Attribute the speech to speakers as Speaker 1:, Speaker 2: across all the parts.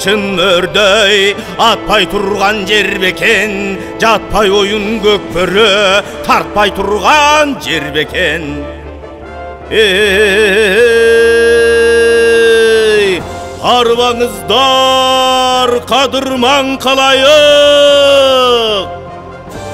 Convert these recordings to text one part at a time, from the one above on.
Speaker 1: Алчын өрдөй атпай турган жер бекен, жатпай оюн көкпөрө тартпай турган жер бекен. Арбаңыздар кадырман калайык,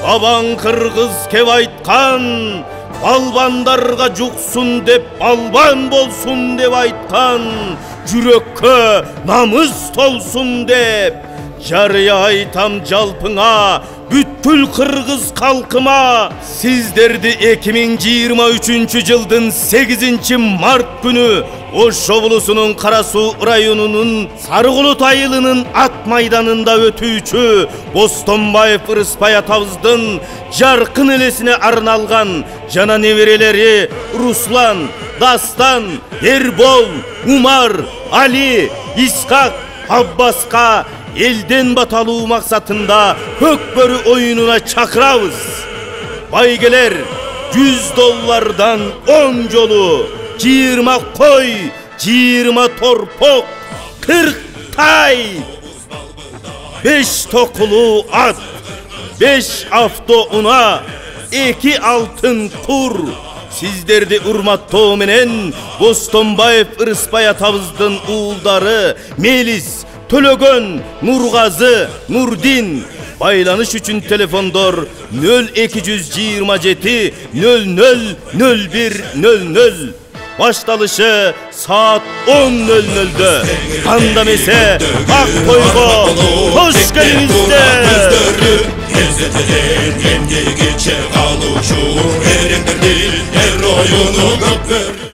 Speaker 1: бабаң кыргыз кеп айткан, балбандарга жуксун деп балбан болсун деп айткан, жүрөккө намыс толсун деп жарыя айтам жалпыңа, бүткүл кыргыз калкыма. Сиздерди 2023 жылдын 8 март күнү Ош облусунун Кара Суу районунун Сарыкулут айылынын ат майданында өтүүчү Бостонбаев Ырыспай атабыздын жаркын элесине арналган жана неберелери Руслан, Дастан, Эрбол, Умар, Али, Исхак, Аббаска элден баталуу максатында көкбөрү оюнуна чакырабыз. Байгелер $100 10 жолу, 20 кой, 20 торпок, 40 тай, 5 токулуу ат, 5 автоуна, 2 алтын кур. Сиздерди урматтоо менен Бостонбаев Ырыспай атабыздын уулдары Мелис, Төлөгөн, Нургазы, Нурдин. Байланыш үчүн телефондор 0227 00 01 00. Башталышы saat 10:00'дө. Кандамесе ак койго кош келиңиздер. Emdiği çek aluşu, erimdir değil, her oyunu köpür.